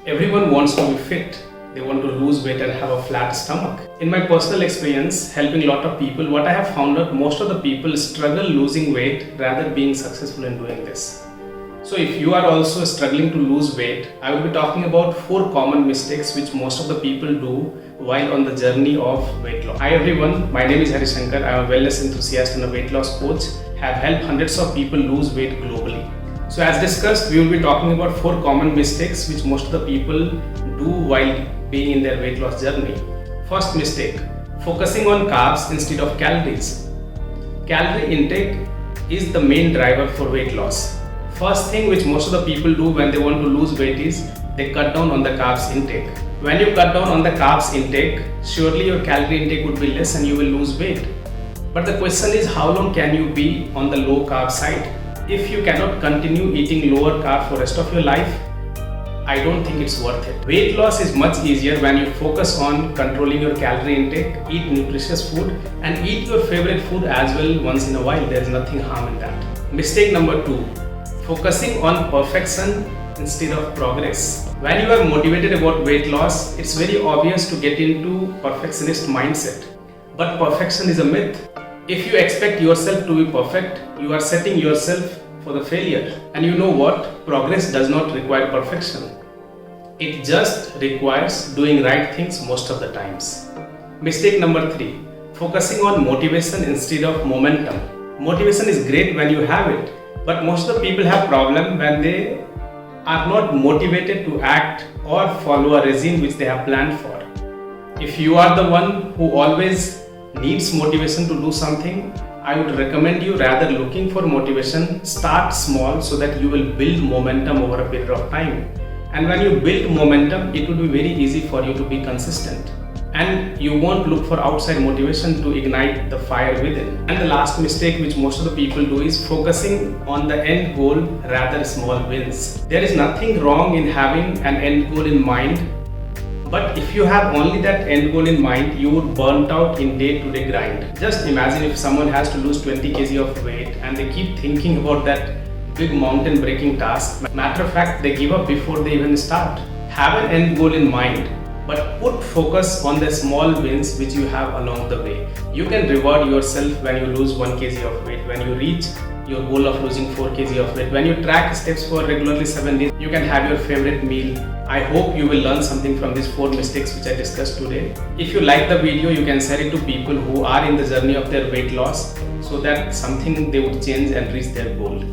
Everyone wants to be fit. They want to lose weight and have a flat stomach. In my personal experience, helping a lot of people, what I have found out, most of the people struggle losing weight rather being successful in doing this. So if you are also struggling to lose weight, I will be talking about 4 common mistakes which most of the people do while on the journey of weight loss. Hi everyone, my name is Hari Shankar. I am a wellness enthusiast and a weight loss coach. Have helped hundreds of people lose weight globally. So as discussed, we will be talking about 4 common mistakes which most of the people do while being in their weight loss journey. First mistake, focusing on carbs instead of calories. Calorie intake is the main driver for weight loss. First thing which most of the people do when they want to lose weight is they cut down on the carbs intake. When you cut down on the carbs intake, surely your calorie intake would be less and you will lose weight. But the question is, how long can you be on the low carb side? If you cannot continue eating lower carb for rest of your life, I don't think it's worth it. Weight loss is much easier when you focus on controlling your calorie intake, eat nutritious food and eat your favorite food as well once in a while. There is nothing harm in that. Mistake number 2, focusing on perfection instead of progress. When you are motivated about weight loss, it's very obvious to get into perfectionist mindset. But perfection is a myth. If you expect yourself to be perfect, you are setting yourself for the failure. And you know what? Progress does not require perfection. It just requires doing right things most of the times. Mistake number 3, focusing on motivation instead of momentum. Motivation is great when you have it, but most of the people have problem when they are not motivated to act or follow a regime which they have planned for. If you are the one who always needs motivation to do something, I would recommend you, rather looking for motivation, start small so that you will build momentum over a period of time. And when you build momentum, it will be very easy for you to be consistent. And you won't look for outside motivation to ignite the fire within. And the last mistake which most of the people do is focusing on the end goal rather small wins. There is nothing wrong in having an end goal in mind, but if you have only that end goal in mind, you would burn out in day-to-day grind. Just imagine if someone has to lose 20 kg of weight and they keep thinking about that big mountain breaking task. Matter of fact, they give up before they even start. Have an end goal in mind, but put focus on the small wins which you have along the way. You can reward yourself when you lose 1 kg of weight, when you reach your goal of losing 4 kg of weight, when you track steps for regularly 7 days, you can have your favorite meal. I hope you will learn something from these 4 mistakes which I discussed today. If you like the video, you can share it to people who are in the journey of their weight loss so that something they would change and reach their goal.